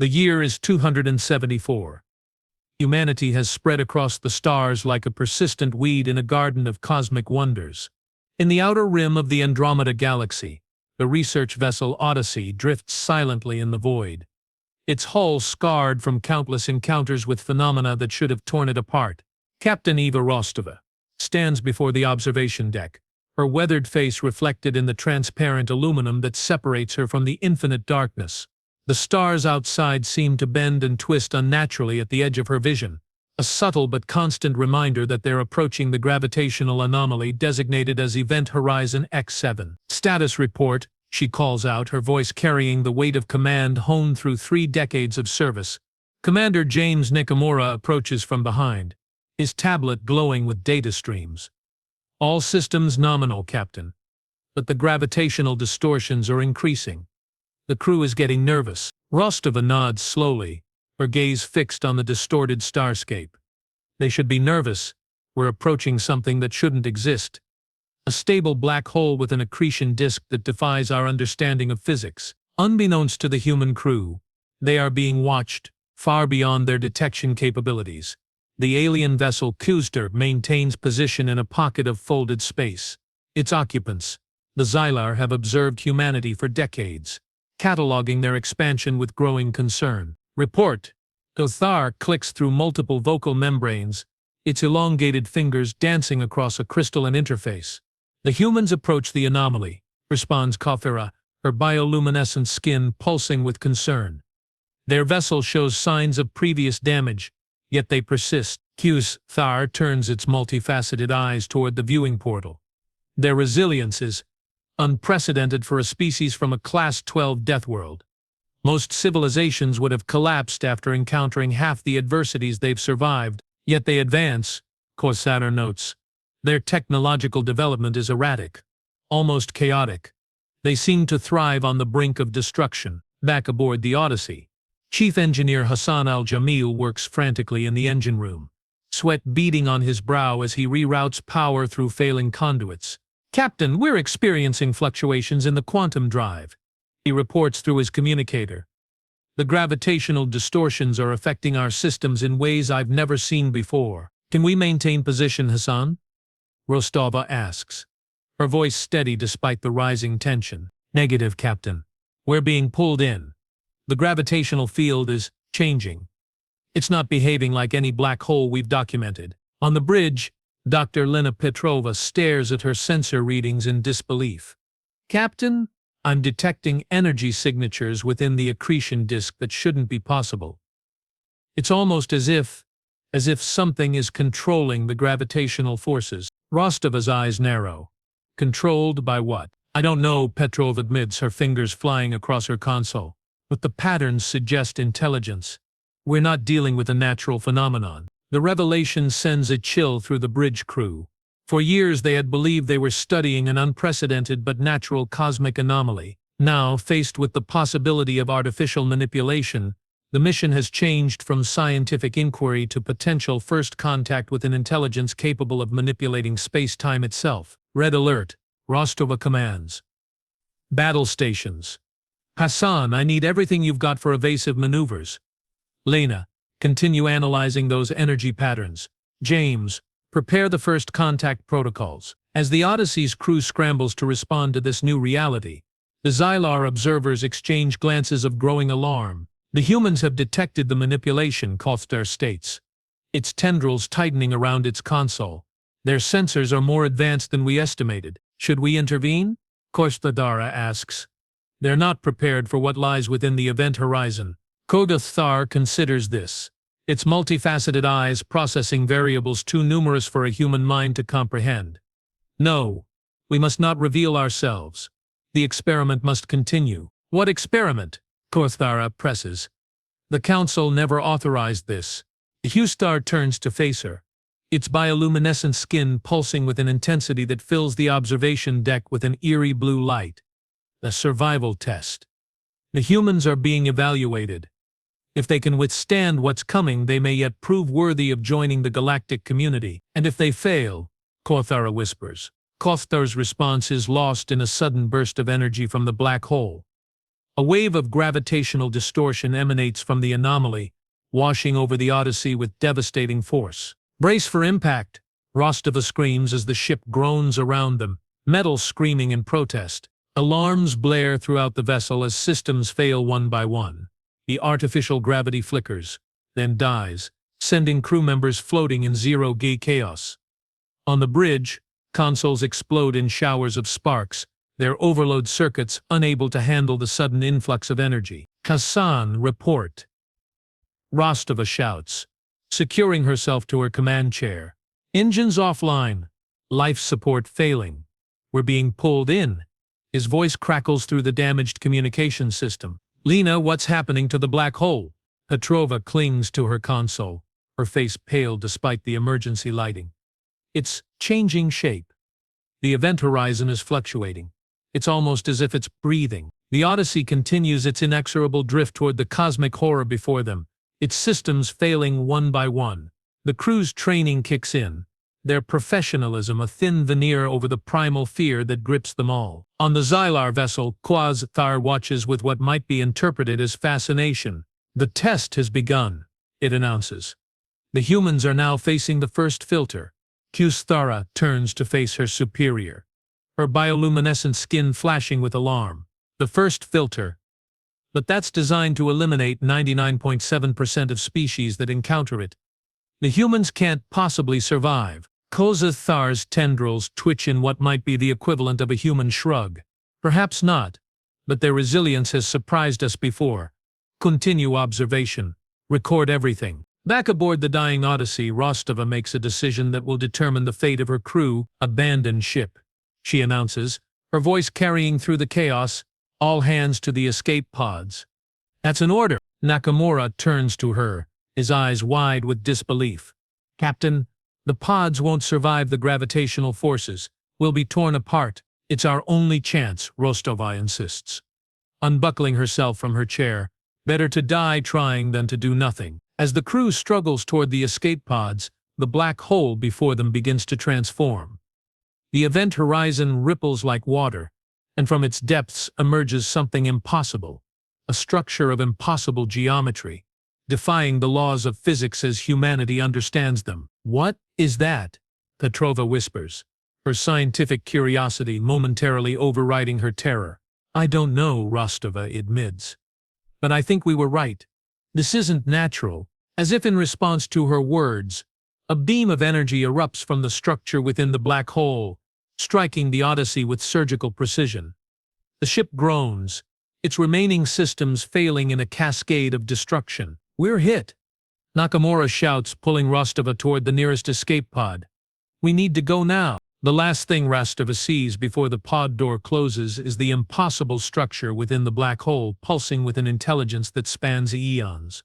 The year is 274. Humanity has spread across the stars like a persistent weed in a garden of cosmic wonders. In the outer rim of the Andromeda Galaxy, the research vessel Odyssey drifts silently in the void. Its hull scarred from countless encounters with phenomena that should have torn it apart. Captain Eva Rostova stands before the observation deck, her weathered face reflected in the transparent aluminum that separates her from the infinite darkness. The stars outside seem to bend and twist unnaturally at the edge of her vision, a subtle but constant reminder that they're approaching the gravitational anomaly designated as Event Horizon X7. Status report, she calls out, her voice carrying the weight of command honed through 3 decades of service. Commander James Nikamura approaches from behind, his tablet glowing with data streams. All systems nominal, Captain. But the gravitational distortions are increasing. The crew is getting nervous. Rostova nods slowly, her gaze fixed on the distorted starscape. They should be nervous. We're approaching something that shouldn't exist. A stable black hole with an accretion disk that defies our understanding of physics. Unbeknownst to the human crew, they are being watched, far beyond their detection capabilities. The alien vessel Kuster maintains position in a pocket of folded space. Its occupants, the Xylar, have observed humanity for decades, cataloging their expansion with growing concern. Report. Gothar clicks through multiple vocal membranes, its elongated fingers dancing across a crystalline interface. The humans approach the anomaly, responds Kafira, her bioluminescent skin pulsing with concern. Their vessel shows signs of previous damage, yet they persist. Thar turns its multifaceted eyes toward the viewing portal. Their resilience is unprecedented for a species from a Class 12 Deathworld. Most civilizations would have collapsed after encountering half the adversities they've survived, yet they advance, Corsair notes. Their technological development is erratic, almost chaotic. They seem to thrive on the brink of destruction. Back aboard the Odyssey, Chief Engineer Hassan Al-Jamil works frantically in the engine room, sweat beading on his brow as he reroutes power through failing conduits. Captain, we're experiencing fluctuations in the quantum drive, he reports through his communicator. The gravitational distortions are affecting our systems in ways I've never seen before. Can we maintain position, Hassan? Rostova asks, her voice steady despite the rising tension. Negative, Captain. We're being pulled in. The gravitational field is changing. It's not behaving like any black hole we've documented. On the bridge, Dr. Lena Petrova stares at her sensor readings in disbelief. Captain, I'm detecting energy signatures within the accretion disk that shouldn't be possible. It's almost as if something is controlling the gravitational forces. Rostova's eyes narrow. Controlled by what? I don't know, Petrov admits, her fingers flying across her console. But the patterns suggest intelligence. We're not dealing with a natural phenomenon. The revelation sends a chill through the bridge crew. For years they had believed they were studying an unprecedented but natural cosmic anomaly. Now, faced with the possibility of artificial manipulation, the mission has changed from scientific inquiry to potential first contact with an intelligence capable of manipulating space-time itself. Red alert, Rostova commands. Battle stations. Hassan, I need everything you've got for evasive maneuvers. Lena, continue analyzing those energy patterns. James, prepare the first contact protocols. As the Odyssey's crew scrambles to respond to this new reality, the Xylar observers exchange glances of growing alarm. The humans have detected the manipulation, Kothter states, its tendrils tightening around its console. Their sensors are more advanced than we estimated. Should we intervene? Kostadara asks. They're not prepared for what lies within the event horizon. Kodathar considers this, its multifaceted eyes processing variables too numerous for a human mind to comprehend. No, we must not reveal ourselves. The experiment must continue. What experiment? Kothara presses. The Council never authorized this. Hustar turns to face her, its bioluminescent skin pulsing with an intensity that fills the observation deck with an eerie blue light. The survival test. The humans are being evaluated. If they can withstand what's coming, they may yet prove worthy of joining the galactic community. And if they fail, Kothara whispers. Kothar's response is lost in a sudden burst of energy from the black hole. A wave of gravitational distortion emanates from the anomaly, washing over the Odyssey with devastating force. "Brace for impact," Rostova screams as the ship groans around them, metal screaming in protest. Alarms blare throughout the vessel as systems fail one by one. The artificial gravity flickers, then dies, sending crew members floating in zero-G chaos. On the bridge, consoles explode in showers of sparks, their overload circuits unable to handle the sudden influx of energy. "Hassan, report," Rostova shouts, securing herself to her command chair. "Engines offline. Life support failing. We're being pulled in." His voice crackles through the damaged communication system. "Lena, what's happening to the black hole?" Petrova clings to her console, her face pale despite the emergency lighting. "It's changing shape. The event horizon is fluctuating. It's almost as if it's breathing." The Odyssey continues its inexorable drift toward the cosmic horror before them, its systems failing one by one. The crew's training kicks in, their professionalism a thin veneer over the primal fear that grips them all. On the Xylar vessel, Thar watches with what might be interpreted as fascination. "The test has begun," it announces. "The humans are now facing the first filter." Thara turns to face her superior, her bioluminescent skin flashing with alarm. "The first filter. But that's designed to eliminate 99.7% of species that encounter it. The humans can't possibly survive." Thar's tendrils twitch in what might be the equivalent of a human shrug. "Perhaps not, but their resilience has surprised us before. Continue observation. Record everything." Back aboard the dying Odyssey, Rostova makes a decision that will determine the fate of her crew. "Abandon ship," she announces, her voice carrying through the chaos. "All hands to the escape pods." "That's an order." Nakamura turns to her, his eyes wide with disbelief. "Captain, the pods won't survive the gravitational forces. We'll be torn apart." "It's our only chance," Rostova insists, unbuckling herself from her chair. "Better to die trying than to do nothing." As the crew struggles toward the escape pods, the black hole before them begins to transform. The event horizon ripples like water, and from its depths emerges something impossible, a structure of impossible geometry, defying the laws of physics as humanity understands them. "What is that?" Petrova whispers, her scientific curiosity momentarily overriding her terror. "I don't know," Rostova admits. "But I think we were right. This isn't natural." As if in response to her words, a beam of energy erupts from the structure within the black hole, striking the Odyssey with surgical precision. The ship groans, its remaining systems failing in a cascade of destruction. "We're hit," Nakamura shouts, pulling Rostova toward the nearest escape pod. "We need to go now." The last thing Rostova sees before the pod door closes is the impossible structure within the black hole pulsing with an intelligence that spans eons.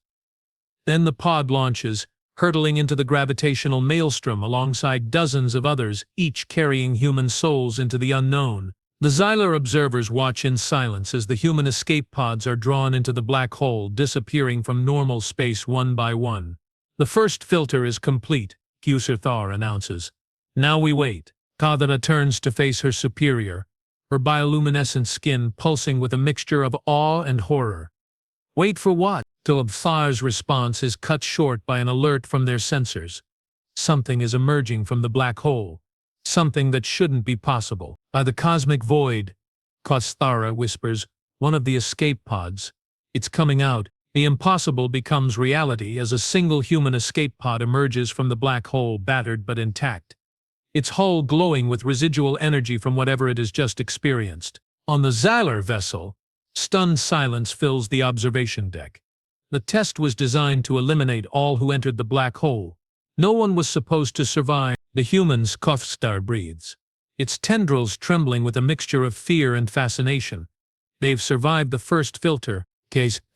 Then the pod launches, hurtling into the gravitational maelstrom alongside dozens of others, each carrying human souls into the unknown. The Xylar observers watch in silence as the human escape pods are drawn into the black hole, disappearing from normal space one by one. "The first filter is complete," Thar announces. "Now we wait." Kadana turns to face her superior, her bioluminescent skin pulsing with a mixture of awe and horror. "Wait for what?" Thar's response is cut short by an alert from their sensors. Something is emerging from the black hole. Something that shouldn't be possible. "By the cosmic void," Thara whispers, "one of the escape pods. It's coming out." The impossible becomes reality as a single human escape pod emerges from the black hole, battered but intact, its hull glowing with residual energy from whatever it has just experienced. On the Xylar vessel, stunned silence fills the observation deck. The test was designed to eliminate all who entered the black hole. No one was supposed to survive. The humans, Star breathes, its tendrils trembling with a mixture of fear and fascination. "They've survived the first filter."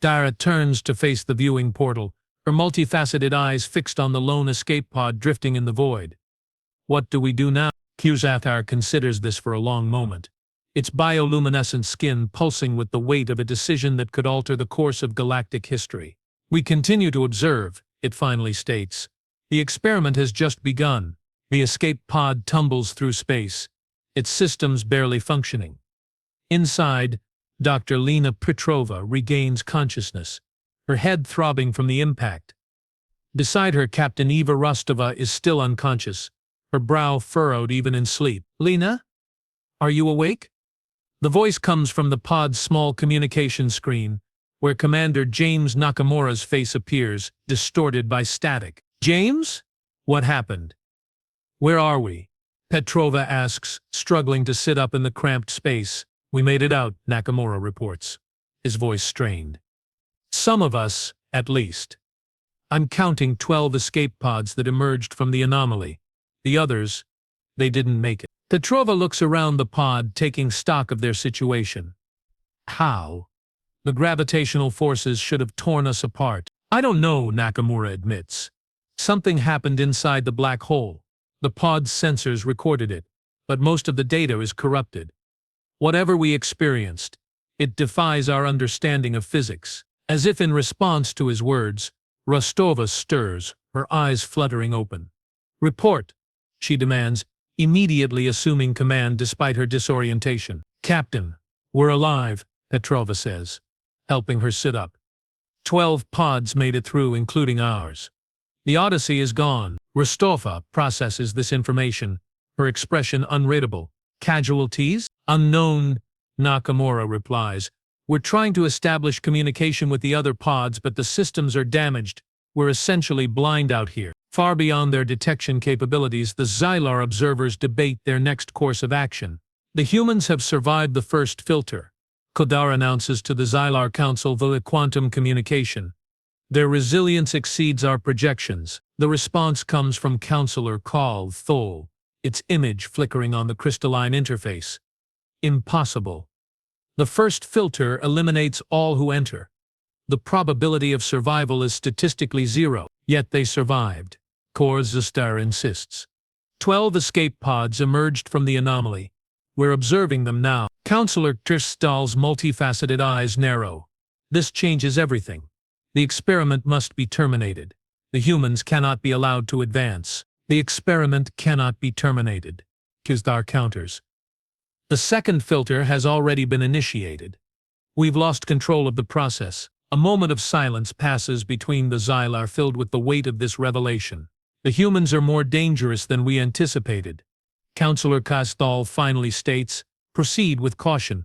Dara turns to face the viewing portal, her multifaceted eyes fixed on the lone escape pod drifting in the void. "What do we do now?" Thar considers this for a long moment, its bioluminescent skin pulsing with the weight of a decision that could alter the course of galactic history. "We continue to observe," it finally states. "The experiment has just begun." The escape pod tumbles through space, its systems barely functioning. Inside, Dr. Lena Petrova regains consciousness, her head throbbing from the impact. Beside her, Captain Eva Rostova is still unconscious, her brow furrowed even in sleep. "Lena? Are you awake?" The voice comes from the pod's small communication screen, where Commander James Nakamura's face appears, distorted by static. "James? What happened? Where are we?" Petrova asks, struggling to sit up in the cramped space. "We made it out," Nakamura reports, his voice strained. "Some of us, at least. I'm counting 12 escape pods that emerged from the anomaly. The others, they didn't make it." Petrova looks around the pod, taking stock of their situation. "How? The gravitational forces should have torn us apart." "I don't know," Nakamura admits. "Something happened inside the black hole. The pod's sensors recorded it, but most of the data is corrupted. Whatever we experienced, it defies our understanding of physics." As if in response to his words, Rostova stirs, her eyes fluttering open. "Report," she demands, immediately assuming command despite her disorientation. "Captain, we're alive," Petrova says, helping her sit up. 12 pods made it through, including ours. The Odyssey is gone." Rostova processes this information, her expression unreadable. "Casualties?" "Unknown," Nakamura replies. "We're trying to establish communication with the other pods, but the systems are damaged. We're essentially blind out here." Far beyond their detection capabilities, the Xylar observers debate their next course of action. The humans have survived the first filter, Kodar announces to the Xylar Council via quantum communication. "Their resilience exceeds our projections." The response comes from Counselor Karl Thol, its image flickering on the crystalline interface. "Impossible. The first filter eliminates all who enter. The probability of survival is statistically zero, yet they survived," Kor Zustar insists. 12 escape pods emerged from the anomaly. "We're observing them now." Counselor Kirstall's multifaceted eyes narrow. "This changes everything. The experiment must be terminated. The humans cannot be allowed to advance." "The experiment cannot be terminated," Kirstall counters. "The second filter has already been initiated. We've lost control of the process." A moment of silence passes between the Xylar, filled with the weight of this revelation. "The humans are more dangerous than we anticipated," Counselor Kastal finally states. "Proceed with caution.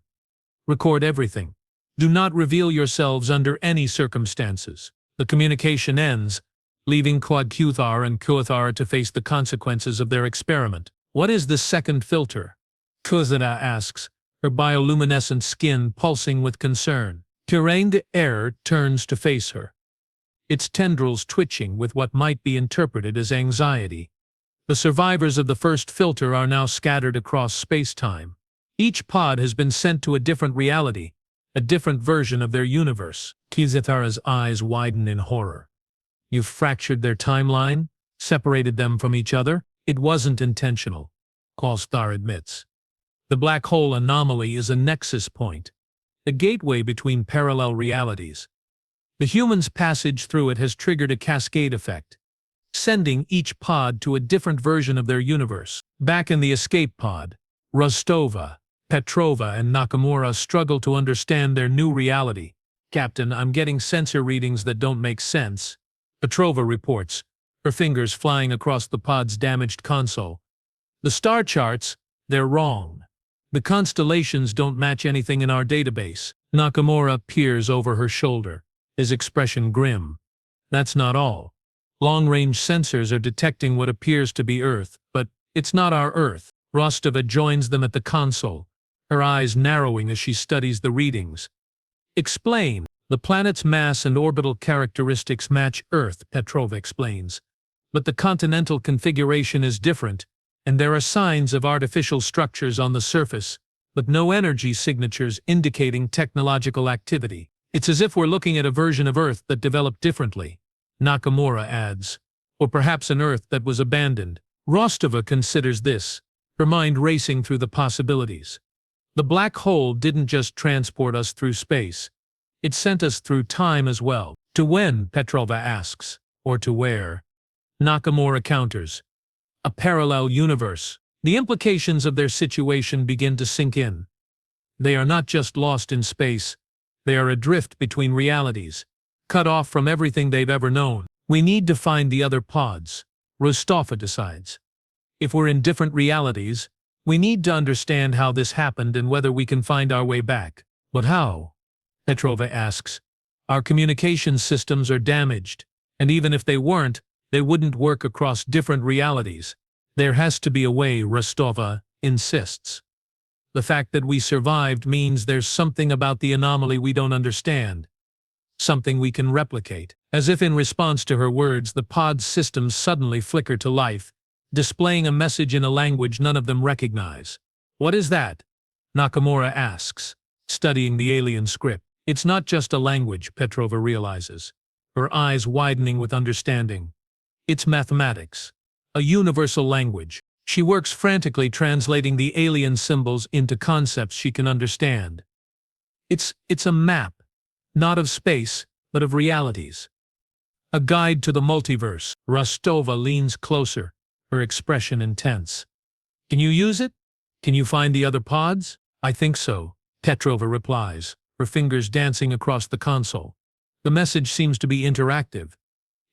Record everything. Do not reveal yourselves under any circumstances." The communication ends, leaving Quad Kuthar and Kuthar to face the consequences of their experiment. "What is the second filter?" Kuthara asks, her bioluminescent skin pulsing with concern. Kirain de Air turns to face her, its tendrils twitching with what might be interpreted as anxiety. "The survivors of the first filter are now scattered across space-time. Each pod has been sent to a different reality, a different version of their universe." Kizithara's eyes widen in horror. "You've fractured their timeline? Separated them from each other?" "It wasn't intentional," Kalstar admits. "The black hole anomaly is a nexus point, a gateway between parallel realities. The humans' passage through it has triggered a cascade effect, sending each pod to a different version of their universe." Back in the escape pod, Rostova, Petrova, and Nakamura struggle to understand their new reality. "Captain, I'm getting sensor readings that don't make sense," Petrova reports, her fingers flying across the pod's damaged console. "The star charts, they're wrong. The constellations don't match anything in our database." Nakamura peers over her shoulder, his expression grim. "That's not all. Long-range sensors are detecting what appears to be Earth, but it's not our Earth." Rostova joins them at the console, her eyes narrowing as she studies the readings. "Explain." "The planet's mass and orbital characteristics match Earth," Petrova explains. "But the continental configuration is different, and there are signs of artificial structures on the surface, but no energy signatures indicating technological activity. It's as if we're looking at a version of Earth that developed differently," Nakamura adds. "Or perhaps an Earth that was abandoned." Rostova considers this, her mind racing through the possibilities. "The black hole didn't just transport us through space. It sent us through time as well." "To when?" Petrova asks. "Or to where?" Nakamura counters. "A parallel universe." The implications of their situation begin to sink in. They are not just lost in space, they are adrift between realities, cut off from everything they've ever known. We need to find the other pods, Rostova decides. If we're in different realities, we need to understand how this happened and whether we can find our way back. But how? Petrova asks. Our communication systems are damaged, and even if they weren't, they wouldn't work across different realities. There has to be a way, Rostova insists. The fact that we survived means there's something about the anomaly we don't understand. Something we can replicate. As if in response to her words, the pod's systems suddenly flicker to life, displaying a message in a language none of them recognize. What is that? Nakamura asks, studying the alien script. It's not just a language, Petrova realizes, her eyes widening with understanding. It's mathematics. A universal language. She works frantically translating the alien symbols into concepts she can understand. It's a map, not of space, but of realities. A guide to the multiverse. Rostova leans closer, her expression intense. Can you use it? Can you find the other pods? I think so, Petrova replies, her fingers dancing across the console. The message seems to be interactive.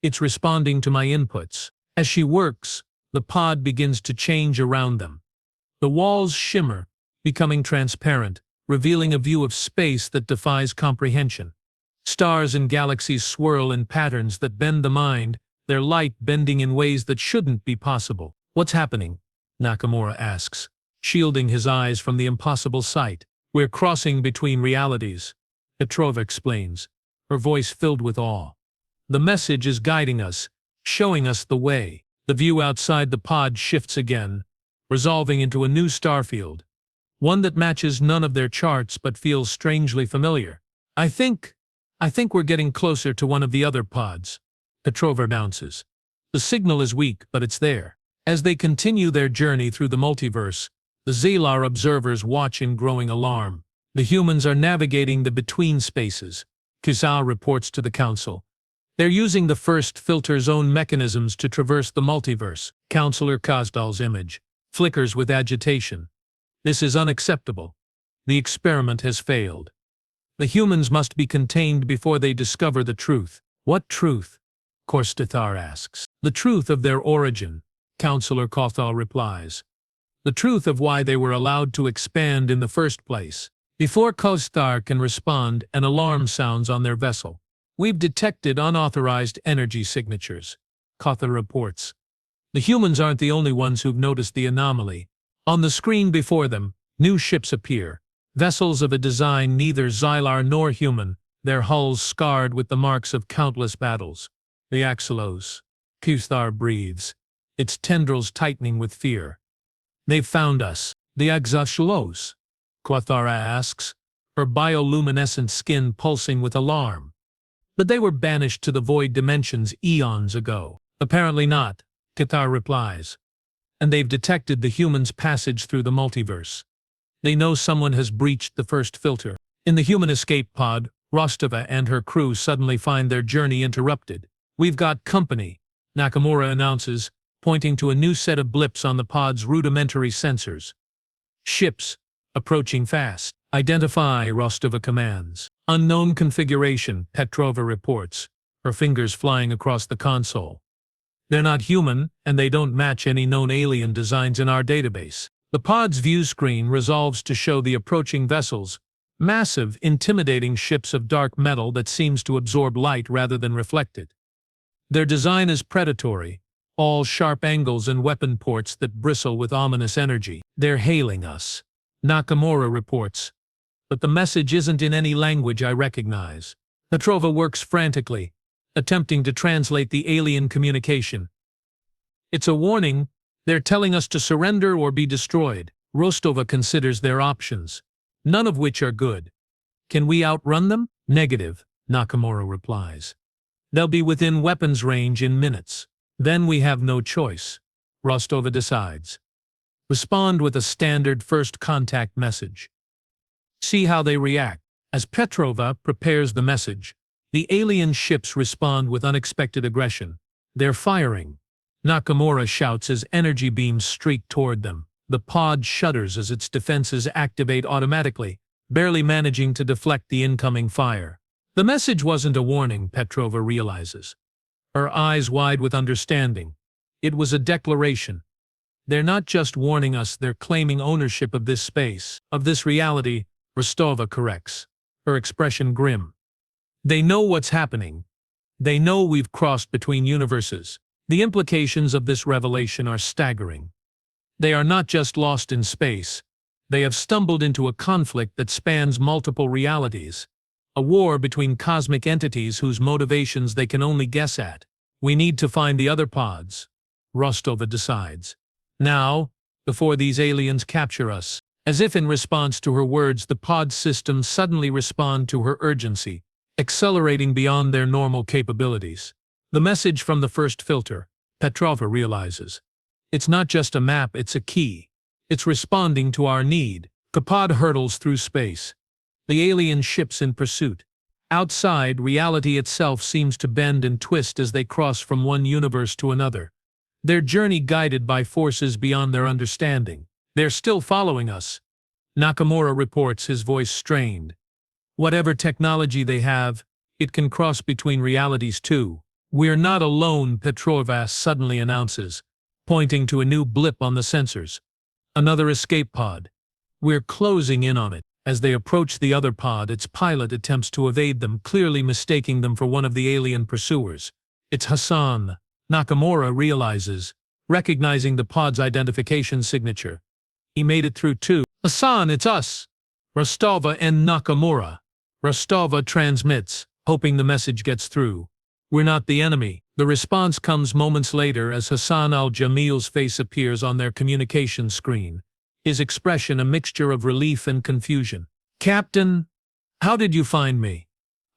It's responding to my inputs. As she works, the pod begins to change around them. The walls shimmer, becoming transparent, revealing a view of space that defies comprehension. Stars and galaxies swirl in patterns that bend the mind, their light bending in ways that shouldn't be possible. What's happening? Nakamura asks, shielding his eyes from the impossible sight. We're crossing between realities, Petrova explains, her voice filled with awe. The message is guiding us, showing us the way. The view outside the pod shifts again, resolving into a new starfield, one that matches none of their charts but feels strangely familiar. I think we're getting closer to one of the other pods, Petrova announces. The signal is weak, but it's there. As they continue their journey through the multiverse, the Xalar observers watch in growing alarm. The humans are navigating the between spaces, Kuzal reports to the council. They're using the first filter's own mechanisms to traverse the multiverse. Counselor Kazdal's image flickers with agitation. This is unacceptable. The experiment has failed. The humans must be contained before they discover the truth. What truth? Korstathar asks. The truth of their origin, Counselor Kothal replies. The truth of why they were allowed to expand in the first place. Before Kostar can respond, an alarm sounds on their vessel. We've detected unauthorized energy signatures, Kothar reports. The humans aren't the only ones who've noticed the anomaly. On the screen before them, new ships appear, vessels of a design neither Xylar nor human, their hulls scarred with the marks of countless battles. The Axelos, Kuthar breathes, its tendrils tightening with fear. They've found us. The Axelos? Kothara asks, her bioluminescent skin pulsing with alarm. But they were banished to the void dimensions eons ago. Apparently not, Katar replies. And they've detected the humans' passage through the multiverse. They know someone has breached the first filter. In the human escape pod, Rostova and her crew suddenly find their journey interrupted. We've got company, Nakamura announces, pointing to a new set of blips on the pod's rudimentary sensors. Ships, approaching fast. Identify, Rostova commands. Unknown configuration, Petrova reports, her fingers flying across the console. They're not human, and they don't match any known alien designs in our database. The pod's view screen resolves to show the approaching vessels, massive, intimidating ships of dark metal that seems to absorb light rather than reflect it. Their design is predatory, all sharp angles and weapon ports that bristle with ominous energy. They're hailing us, Nakamura reports. But the message isn't in any language I recognize. Petrova works frantically, attempting to translate the alien communication. It's a warning. They're telling us to surrender or be destroyed. Rostova considers their options, none of which are good. Can we outrun them? Negative, Nakamura replies. They'll be within weapons range in minutes. Then we have no choice, Rostova decides. Respond with a standard first contact message. See how they react. As Petrova prepares the message, the alien ships respond with unexpected aggression. They're firing. Nakamura shouts as energy beams streak toward them. The pod shudders as its defenses activate automatically, barely managing to deflect the incoming fire. The message wasn't a warning, Petrova realizes, her eyes wide with understanding. It was a declaration. They're not just warning us, they're claiming ownership of this space, of this reality, Rostova corrects, her expression grim. They know what's happening. They know we've crossed between universes. The implications of this revelation are staggering. They are not just lost in space. They have stumbled into a conflict that spans multiple realities. A war between cosmic entities whose motivations they can only guess at. We need to find the other pods, Rostova decides. Now, before these aliens capture us. As if in response to her words, the pod systems suddenly respond to her urgency, accelerating beyond their normal capabilities. The message from the first filter, Petrova realizes. It's not just a map, it's a key. It's responding to our need. The pod hurtles through space. The alien ships in pursuit. Outside, reality itself seems to bend and twist as they cross from one universe to another. Their journey guided by forces beyond their understanding. They're still following us. Nakamura reports, his voice strained. Whatever technology they have, it can cross between realities too. We're not alone, Petrova suddenly announces, pointing to a new blip on the sensors. Another escape pod. We're closing in on it. As they approach the other pod, its pilot attempts to evade them, clearly mistaking them for one of the alien pursuers. It's Hassan, Nakamura realizes, recognizing the pod's identification signature. He made it through too. Hassan, it's us! Rostova and Nakamura. Rostova transmits, hoping the message gets through. We're not the enemy. The response comes moments later as Hassan al-Jamil's face appears on their communication screen, his expression a mixture of relief and confusion. Captain, how did you find me?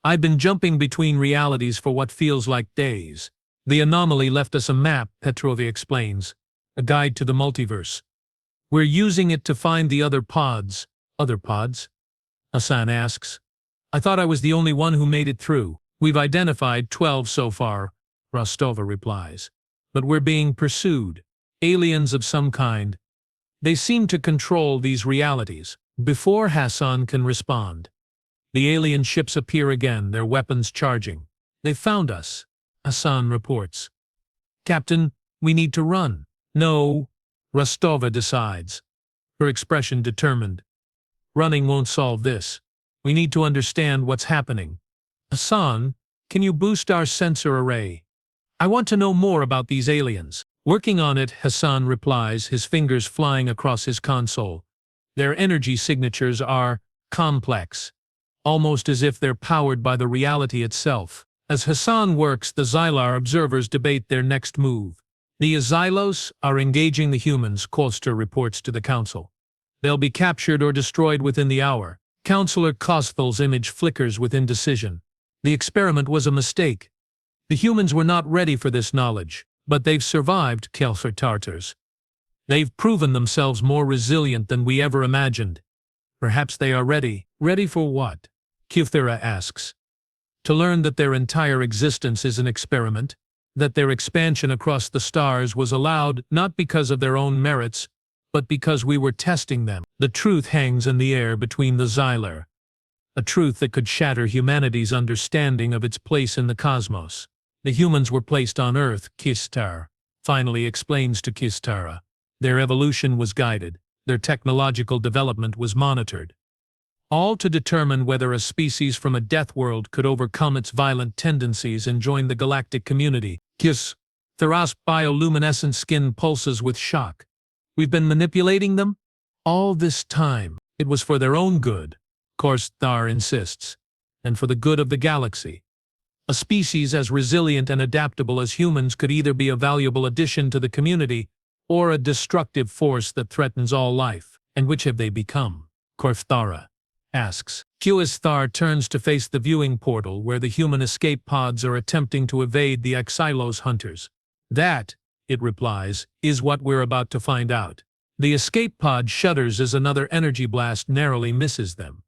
I've been jumping between realities for what feels like days. The anomaly left us a map, Petrova explains, a guide to the multiverse. We're using it to find the other pods. Other pods? Hassan asks. I thought I was the only one who made it through. We've identified 12 so far, Rostova replies. But we're being pursued. Aliens of some kind. They seem to control these realities. Before Hassan can respond, the alien ships appear again, their weapons charging. They found us, Hassan reports. Captain, we need to run. No, Rostova decides, her expression determined. Running won't solve this. We need to understand what's happening. Hassan, can you boost our sensor array? I want to know more about these aliens. Working on it, Hassan replies, his fingers flying across his console. Their energy signatures are complex, almost as if they're powered by the reality itself. As Hassan works, the Xylar observers debate their next move. The Xylos are engaging the humans, Koster reports to the council. They'll be captured or destroyed within the hour. Councillor Kosthel's image flickers with indecision. The experiment was a mistake. The humans were not ready for this knowledge, but they've survived, Kelfer Tartars. They've proven themselves more resilient than we ever imagined. Perhaps they are ready. Ready for what? Kufthera asks. To learn that their entire existence is an experiment, that their expansion across the stars was allowed not because of their own merits, but because we were testing them. The truth hangs in the air between the Xylar, a truth that could shatter humanity's understanding of its place in the cosmos. The humans were placed on Earth, Kistar finally explains to Kistara. Their evolution was guided, their technological development was monitored. All to determine whether a species from a death world could overcome its violent tendencies and join the galactic community. Thera's bioluminescent skin pulses with shock. We've been manipulating them? All this time. It was for their own good, Korsthar insists, and for the good of the galaxy. A species as resilient and adaptable as humans could either be a valuable addition to the community or a destructive force that threatens all life. And which have they become? Korsthara asks. Qisthar turns to face the viewing portal where the human escape pods are attempting to evade the Xylos hunters. That, it replies, is what we're about to find out. The escape pod shudders as another energy blast narrowly misses them.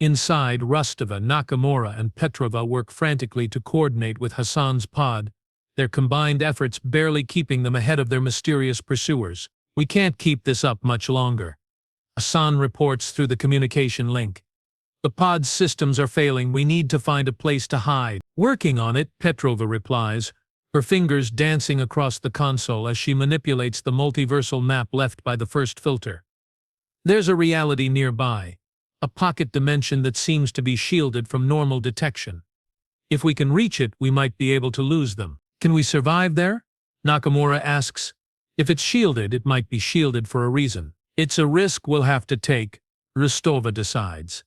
Inside, Rostova, Nakamura, and Petrova work frantically to coordinate with Hassan's pod, their combined efforts barely keeping them ahead of their mysterious pursuers. We can't keep this up much longer, Hassan reports through the communication link. The pod's systems are failing. We need to find a place to hide. Working on it, Petrova replies, her fingers dancing across the console as she manipulates the multiversal map left by the first filter. There's a reality nearby, a pocket dimension that seems to be shielded from normal detection. If we can reach it, we might be able to lose them. Can we survive there? Nakamura asks. If it's shielded, it might be shielded for a reason. It's a risk we'll have to take, Rostova decides.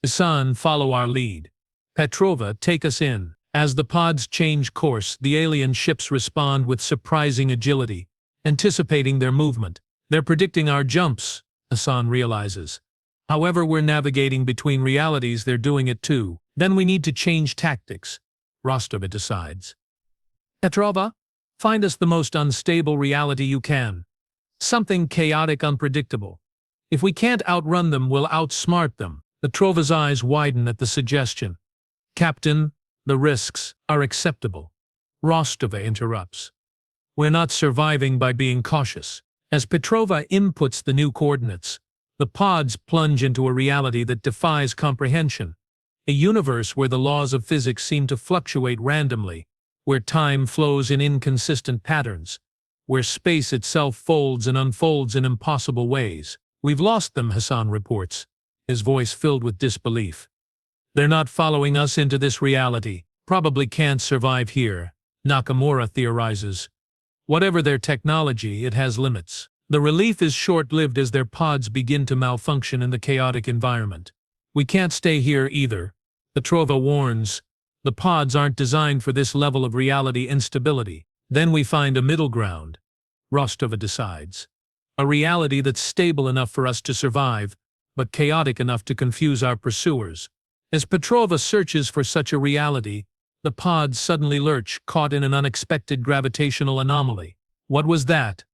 Hassan, follow our lead. Petrova, take us in. As the pods change course, the alien ships respond with surprising agility, anticipating their movement. They're predicting our jumps, Hassan realizes. However, we're navigating between realities, they're doing it too. Then we need to change tactics, Rostova decides. Petrova, find us the most unstable reality you can. Something chaotic, unpredictable. If we can't outrun them, we'll outsmart them. Petrova's eyes widen at the suggestion. Captain, the risks are acceptable. Rostova interrupts. We're not surviving by being cautious. As Petrova inputs the new coordinates, the pods plunge into a reality that defies comprehension. A universe where the laws of physics seem to fluctuate randomly, where time flows in inconsistent patterns, where space itself folds and unfolds in impossible ways. We've lost them, Hassan reports, his voice filled with disbelief. They're not following us into this reality. Probably can't survive here, Nakamura theorizes. Whatever their technology, it has limits. The relief is short-lived as their pods begin to malfunction in the chaotic environment. We can't stay here either, Petrova warns. The pods aren't designed for this level of reality instability. Then we find a middle ground, Rostova decides. A reality that's stable enough for us to survive, but chaotic enough to confuse our pursuers. As Petrova searches for such a reality, the pods suddenly lurch, caught in an unexpected gravitational anomaly. What was that?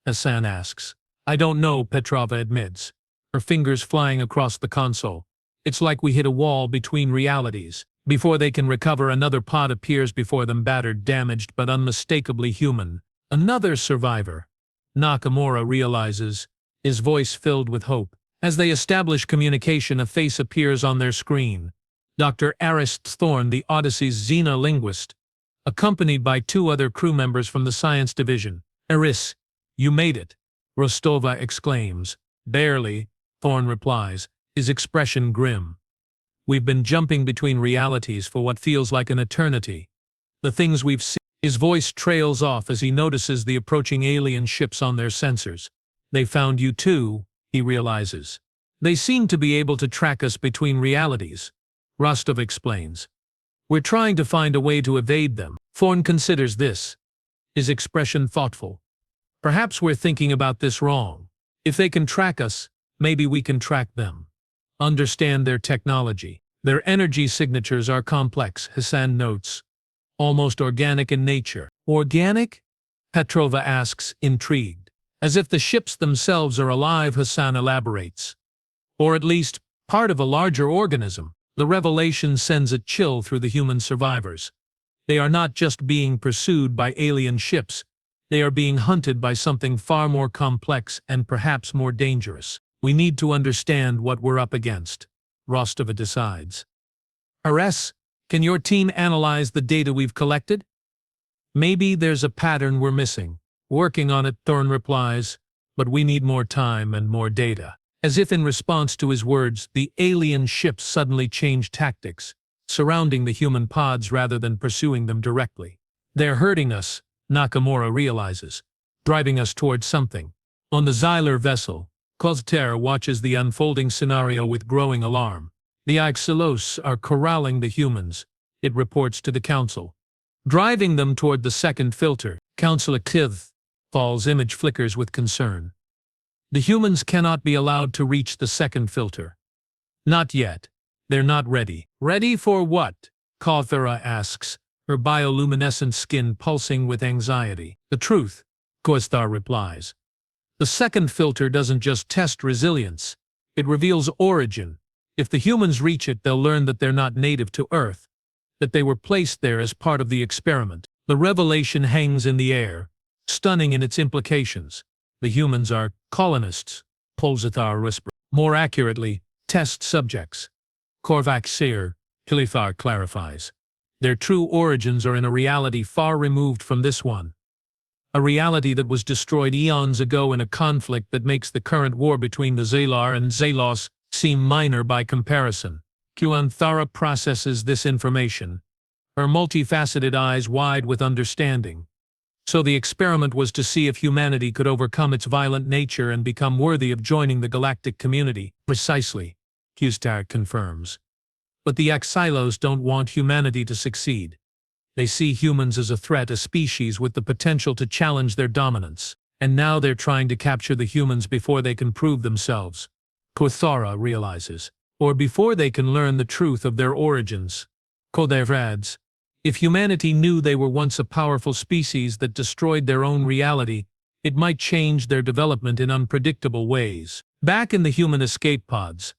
Hassan asks. I don't know, Petrova admits, her fingers flying across the console. It's like we hit a wall between realities. Before they can recover, another pod appears before them, battered, damaged, but unmistakably human. Another survivor, Nakamura realizes, his voice filled with hope. As they establish communication, a face appears on their screen. Dr. Arist Thorne, the Odyssey's xenolinguist, accompanied by 2 other crew members from the science division. Aris, you made it, Rostova exclaims. Barely, Thorne replies, his expression grim. We've been jumping between realities for what feels like an eternity. The things we've seen. His voice trails off as he notices the approaching alien ships on their sensors. They found you too, he realizes. They seem to be able to track us between realities, Rostov explains. We're trying to find a way to evade them. Thorne considers this, his expression thoughtful. Perhaps we're thinking about this wrong. If they can track us, maybe we can track them. Understand their technology. Their energy signatures are complex, Hassan notes. Almost organic in nature. Organic? Petrova asks, intrigued. As if the ships themselves are alive, Hassan elaborates. Or at least, part of a larger organism. The revelation sends a chill through the human survivors. They are not just being pursued by alien ships. They are being hunted by something far more complex and perhaps more dangerous. We need to understand what we're up against, Rostova decides. Ares, can your team analyze the data we've collected? Maybe there's a pattern we're missing. Working on it, Thorne replies, but we need more time and more data. As if in response to his words, the alien ships suddenly change tactics, surrounding the human pods rather than pursuing them directly. They're hurting us, Nakamura realizes, driving us towards something. On the Xyler vessel, Kozter watches the unfolding scenario with growing alarm. The Ixalos are corralling the humans, it reports to the Council. Driving them toward the second filter, Councillor Kith Fall's image flickers with concern. The humans cannot be allowed to reach the second filter. Not yet. They're not ready. Ready for what? Kauthara asks, her bioluminescent skin pulsing with anxiety. The truth, Koztar replies. The second filter doesn't just test resilience, it reveals origin. If the humans reach it, they'll learn that they're not native to Earth, that they were placed there as part of the experiment. The revelation hangs in the air, stunning in its implications. The humans are colonists, Polzathar whispered. More accurately, test subjects. Korvac Seer, Hilithar clarifies. Their true origins are in a reality far removed from this one. A reality that was destroyed eons ago in a conflict that makes the current war between the Zalar and Zalos seem minor by comparison. Kuanthara processes this information, her multifaceted eyes wide with understanding. So the experiment was to see if humanity could overcome its violent nature and become worthy of joining the galactic community. Precisely, Kustar confirms. But the Axilos don't want humanity to succeed. They see humans as a threat, a species with the potential to challenge their dominance. And now they're trying to capture the humans before they can prove themselves. Kuthara realizes. Or before they can learn the truth of their origins. Kodev adds. If humanity knew they were once a powerful species that destroyed their own reality, it might change their development in unpredictable ways. Back in the human escape pods,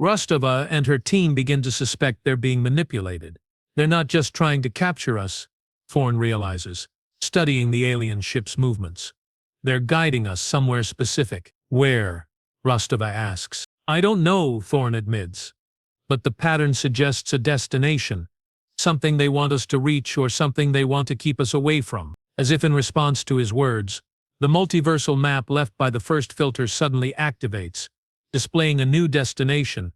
Rostova and her team begin to suspect they're being manipulated. They're not just trying to capture us, Thorne realizes, studying the alien ship's movements. They're guiding us somewhere specific. Where? Rostova asks. I don't know, Thorne admits. But the pattern suggests a destination. Something they want us to reach or something they want to keep us away from. As if in response to his words, the multiversal map left by the first filter suddenly activates, displaying a new destination,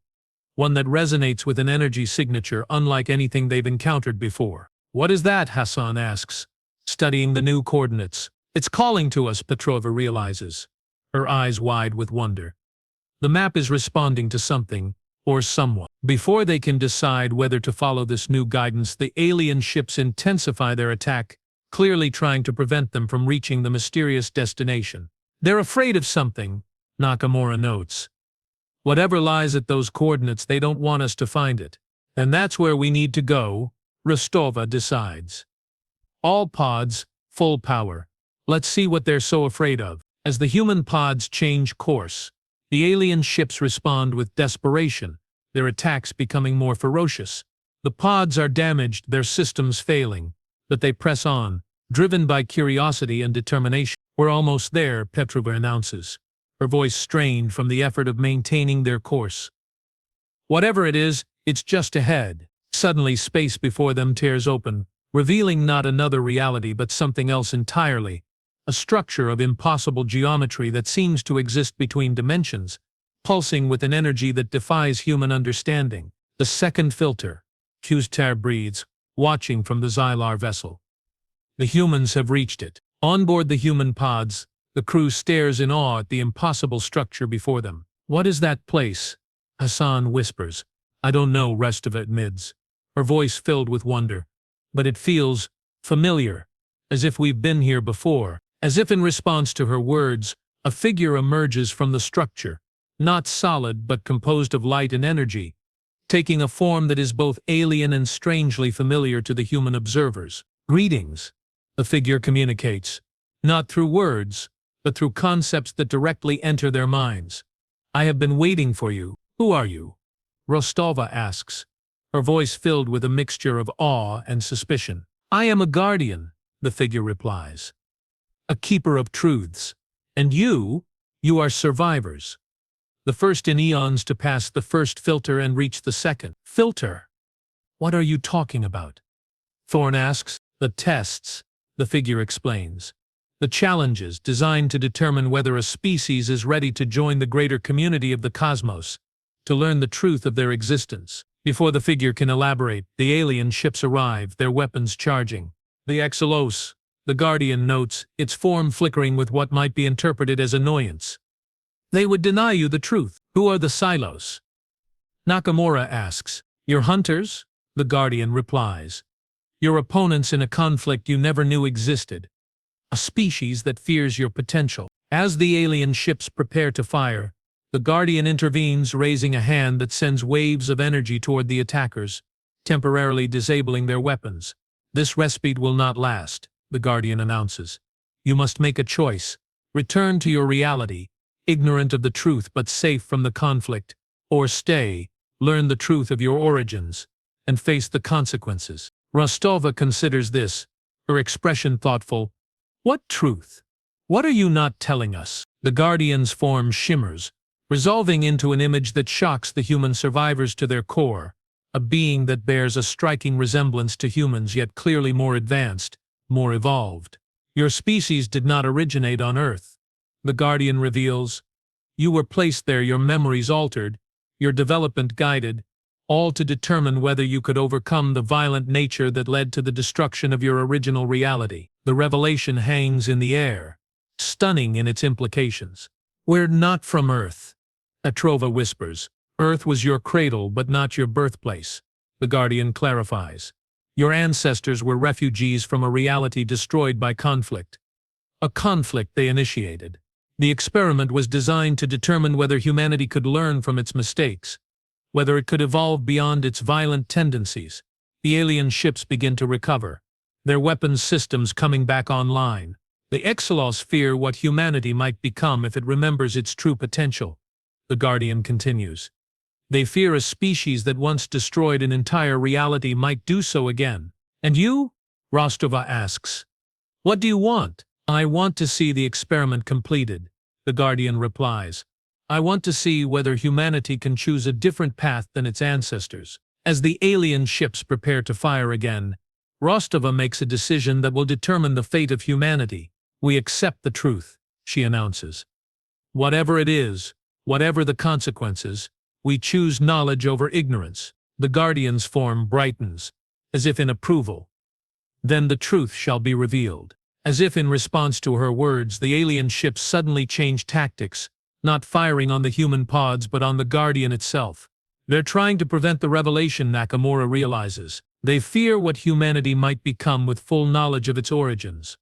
one that resonates with an energy signature unlike anything they've encountered before. What is that? Hassan asks, studying the new coordinates. It's calling to us, Petrova realizes, her eyes wide with wonder. The map is responding to something, or someone. Before they can decide whether to follow this new guidance, the alien ships intensify their attack, clearly trying to prevent them from reaching the mysterious destination. They're afraid of something, Nakamura notes. Whatever lies at those coordinates, they don't want us to find it. And that's where we need to go, Rostova decides. All pods, full power. Let's see what they're so afraid of. As the human pods change course, the alien ships respond with desperation, their attacks becoming more ferocious. The pods are damaged, their systems failing, but they press on, driven by curiosity and determination. We're almost there, Petrova announces, her voice strained from the effort of maintaining their course. Whatever it is, it's just ahead. Suddenly space before them tears open, revealing not another reality but something else entirely. A structure of impossible geometry that seems to exist between dimensions, pulsing with an energy that defies human understanding. The second filter, Kustar breathes, watching from the Xylar vessel. The humans have reached it. On board the human pods, the crew stares in awe at the impossible structure before them. What is that place? Hassan whispers. I don't know, Rostova admits, her voice filled with wonder. But it feels familiar, as if we've been here before. As if in response to her words, a figure emerges from the structure, not solid but composed of light and energy, taking a form that is both alien and strangely familiar to the human observers. Greetings, the figure communicates, not through words, but through concepts that directly enter their minds. I have been waiting for you. Who are you? Rostova asks, her voice filled with a mixture of awe and suspicion. I am a guardian, the figure replies. A keeper of truths. And you are survivors. The first in eons to pass the first filter and reach the second. Filter? What are you talking about? Thorne asks. The tests, the figure explains. The challenges designed to determine whether a species is ready to join the greater community of the cosmos, to learn the truth of their existence. Before the figure can elaborate, the alien ships arrive, their weapons charging. The Exelos, the Guardian notes, its form flickering with what might be interpreted as annoyance. They would deny you the truth. Who are the Silos? Nakamura asks. Your hunters? The Guardian replies. Your opponents in a conflict you never knew existed. A species that fears your potential. As the alien ships prepare to fire, the Guardian intervenes, raising a hand that sends waves of energy toward the attackers, temporarily disabling their weapons. This respite will not last, the Guardian announces. You must make a choice. Return to your reality, ignorant of the truth but safe from the conflict, or stay, learn the truth of your origins, and face the consequences. Rostova considers this, her expression thoughtful. What truth? What are you not telling us? The Guardian's form shimmers, resolving into an image that shocks the human survivors to their core, a being that bears a striking resemblance to humans yet clearly more advanced, more evolved. Your species did not originate on Earth, the Guardian reveals. You were placed there, your memories altered, your development guided, all to determine whether you could overcome the violent nature that led to the destruction of your original reality. The revelation hangs in the air, stunning in its implications. We're not from Earth, Atrova whispers. Earth was your cradle but not your birthplace, the Guardian clarifies. Your ancestors were refugees from a reality destroyed by conflict. A conflict they initiated. The experiment was designed to determine whether humanity could learn from its mistakes, whether it could evolve beyond its violent tendencies. The alien ships begin to recover, their weapons systems coming back online. The Exelos fear what humanity might become if it remembers its true potential, the Guardian continues. They fear a species that once destroyed an entire reality might do so again. And you? Rostova asks. What do you want? I want to see the experiment completed, the Guardian replies. I want to see whether humanity can choose a different path than its ancestors. As the alien ships prepare to fire again, Rostova makes a decision that will determine the fate of humanity. We accept the truth, she announces. Whatever it is, whatever the consequences, we choose knowledge over ignorance. The Guardian's form brightens, as if in approval. Then the truth shall be revealed. As if in response to her words, the alien ships suddenly change tactics, not firing on the human pods but on the Guardian itself. They're trying to prevent the revelation, Nakamura realizes. They fear what humanity might become with full knowledge of its origins.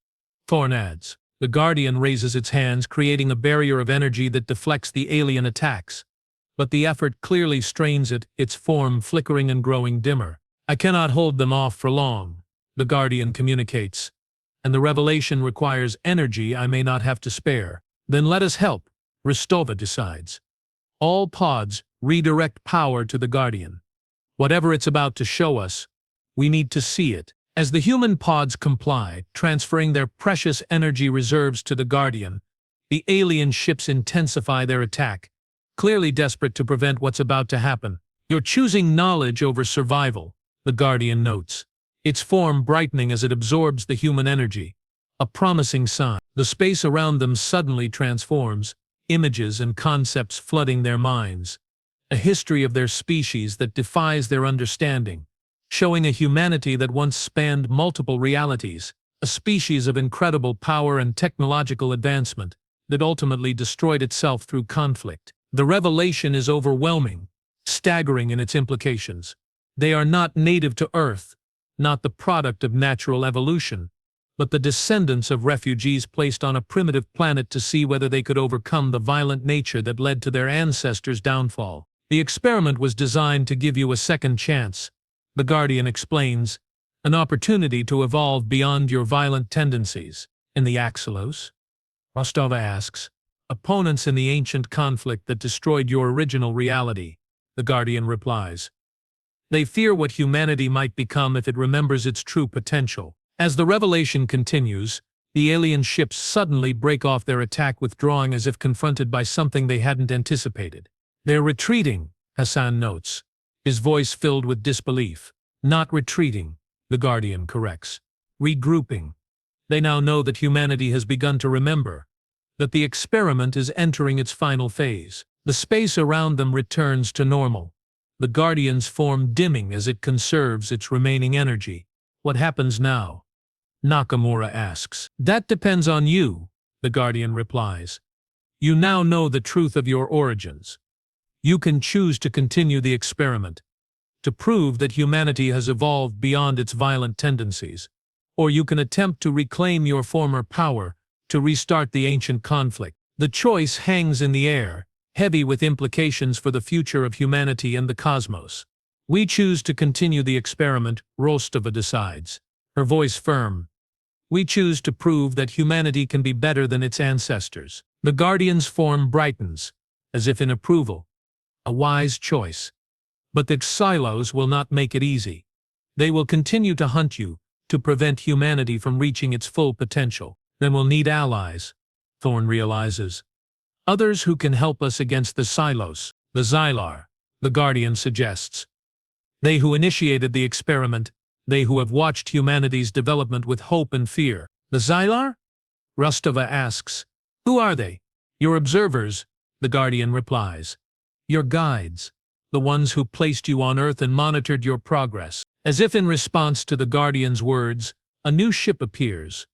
Thorn adds. The Guardian raises its hands, creating a barrier of energy that deflects the alien attacks. But the effort clearly strains it, its form flickering and growing dimmer. I cannot hold them off for long, the Guardian communicates. And the revelation requires energy I may not have to spare. Then let us help, Rostova decides. All pods redirect power to the Guardian. Whatever it's about to show us, we need to see it. As the human pods comply, transferring their precious energy reserves to the Guardian, the alien ships intensify their attack, clearly desperate to prevent what's about to happen. You're choosing knowledge over survival, the Guardian notes, its form brightening as it absorbs the human energy. A promising sign. The space around them suddenly transforms, images and concepts flooding their minds. A history of their species that defies their understanding, showing a humanity that once spanned multiple realities, a species of incredible power and technological advancement that ultimately destroyed itself through conflict. The revelation is overwhelming, staggering in its implications. They are not native to Earth, not the product of natural evolution, but the descendants of refugees placed on a primitive planet to see whether they could overcome the violent nature that led to their ancestors' downfall. The experiment was designed to give you a second chance, the Guardian explains, an opportunity to evolve beyond your violent tendencies. In the Axelos? Rostova asks. Opponents in the ancient conflict that destroyed your original reality, the Guardian replies. They fear what humanity might become if it remembers its true potential. As the revelation continues, the alien ships suddenly break off their attack, withdrawing as if confronted by something they hadn't anticipated. They're retreating, Hassan notes, his voice filled with disbelief. Not retreating, the Guardian corrects. Regrouping. They now know that humanity has begun to remember, that the experiment is entering its final phase. The space around them returns to normal, the Guardian's form dimming as it conserves its remaining energy. What happens now? Nakamura asks. That depends on you, the Guardian replies. You now know the truth of your origins. You can choose to continue the experiment, to prove that humanity has evolved beyond its violent tendencies, or you can attempt to reclaim your former power, to restart the ancient conflict. The choice hangs in the air, heavy with implications for the future of humanity and the cosmos. We choose to continue the experiment, Rostova decides, her voice firm. We choose to prove that humanity can be better than its ancestors. The Guardian's form brightens, as if in approval. A wise choice. But the Xylos will not make it easy. They will continue to hunt you, to prevent humanity from reaching its full potential. Then we'll need allies, Thorn realizes. Others who can help us against the Silos, the Xylar, the Guardian suggests. They who initiated the experiment, they who have watched humanity's development with hope and fear. The Xylar? Rostova asks. Who are they? Your observers, the Guardian replies. Your guides, the ones who placed you on Earth and monitored your progress. As if in response to the Guardian's words, a new ship appears.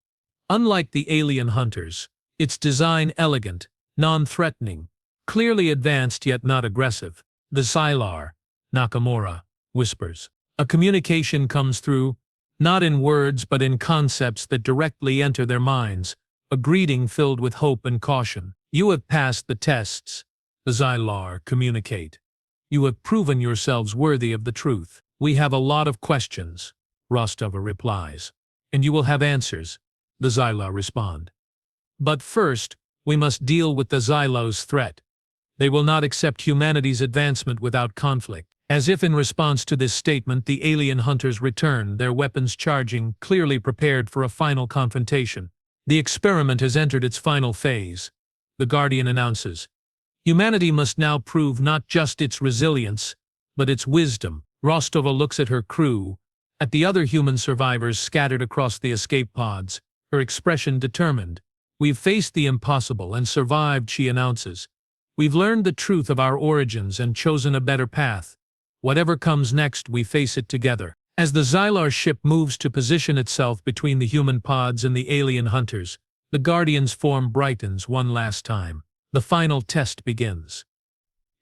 Unlike the alien hunters, its design elegant, non-threatening, clearly advanced yet not aggressive. The Xylar, Nakamura, whispers. A communication comes through, not in words but in concepts that directly enter their minds, a greeting filled with hope and caution. You have passed the tests, the Xylar communicate. You have proven yourselves worthy of the truth. We have a lot of questions, Rostova replies. And you will have answers, the Xylar respond. But first, we must deal with the Xylos' threat. They will not accept humanity's advancement without conflict. As if in response to this statement, the alien hunters return, their weapons charging, clearly prepared for a final confrontation. The experiment has entered its final phase, the Guardian announces. Humanity must now prove not just its resilience, but its wisdom. Rostova looks at her crew, at the other human survivors scattered across the escape pods, her expression determined. We've faced the impossible and survived, she announces. We've learned the truth of our origins and chosen a better path. Whatever comes next, we face it together. As the Xylar ship moves to position itself between the human pods and the alien hunters, the Guardian's form brightens one last time. The final test begins.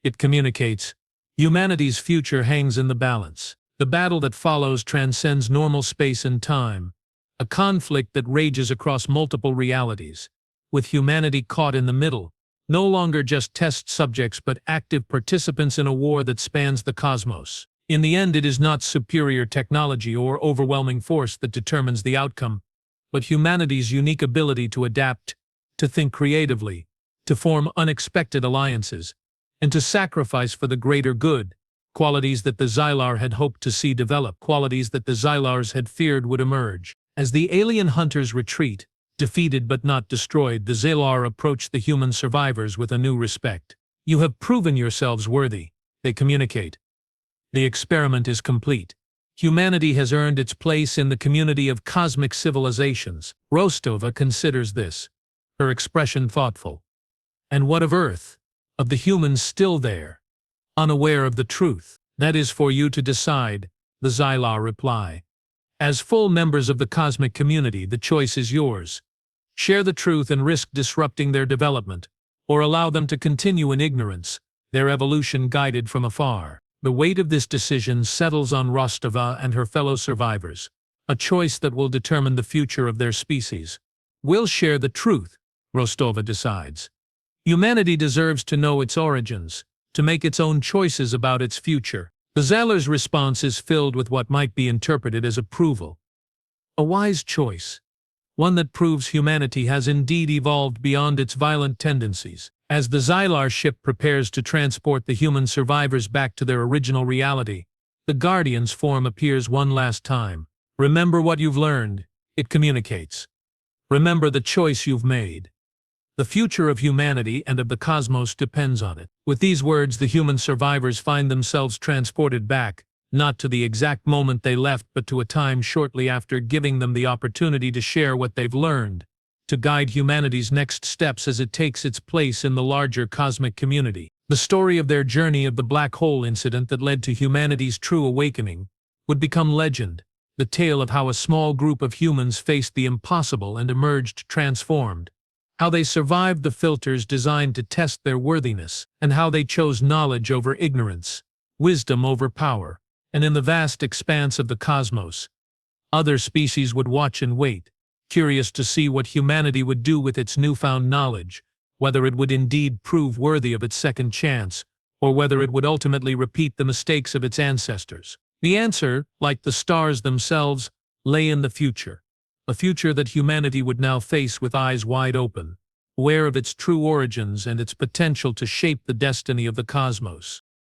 It communicates. Humanity's future hangs in the balance. The battle that follows transcends normal space and time, a conflict that rages across multiple realities, with humanity caught in the middle, no longer just test subjects but active participants in a war that spans the cosmos. In the end, it is not superior technology or overwhelming force that determines the outcome, but humanity's unique ability to adapt, to think creatively, to form unexpected alliances, and to sacrifice for the greater good, qualities that the Xylar had hoped to see develop, qualities that the Xylars had feared would emerge. As the alien hunters retreat, defeated but not destroyed, the Xylar approach the human survivors with a new respect. You have proven yourselves worthy, they communicate. The experiment is complete. Humanity has earned its place in the community of cosmic civilizations. Rostova considers this, her expression thoughtful. And what of Earth? Of the humans still there, unaware of the truth? That is for you to decide, the Xylar reply. As full members of the cosmic community, the choice is yours. Share the truth and risk disrupting their development, or allow them to continue in ignorance, their evolution guided from afar. The weight of this decision settles on Rostova and her fellow survivors, a choice that will determine the future of their species. We'll share the truth, Rostova decides. Humanity deserves to know its origins, to make its own choices about its future. The Xylar's response is filled with what might be interpreted as approval. A wise choice, one that proves humanity has indeed evolved beyond its violent tendencies. As the Xylar ship prepares to transport the human survivors back to their original reality, the Guardian's form appears one last time. Remember what you've learned, it communicates. Remember the choice you've made. The future of humanity and of the cosmos depends on it. With these words, the human survivors find themselves transported back, not to the exact moment they left, but to a time shortly after, giving them the opportunity to share what they've learned, to guide humanity's next steps as it takes its place in the larger cosmic community. The story of their journey of the black hole incident that led to humanity's true awakening would become legend, the tale of how a small group of humans faced the impossible and emerged transformed, how they survived the filters designed to test their worthiness, and how they chose knowledge over ignorance, wisdom over power. And in the vast expanse of the cosmos, other species would watch and wait, curious to see what humanity would do with its newfound knowledge, whether it would indeed prove worthy of its second chance, or whether it would ultimately repeat the mistakes of its ancestors. The answer, like the stars themselves, lay in the future, a future that humanity would now face with eyes wide open, aware of its true origins and its potential to shape the destiny of the cosmos.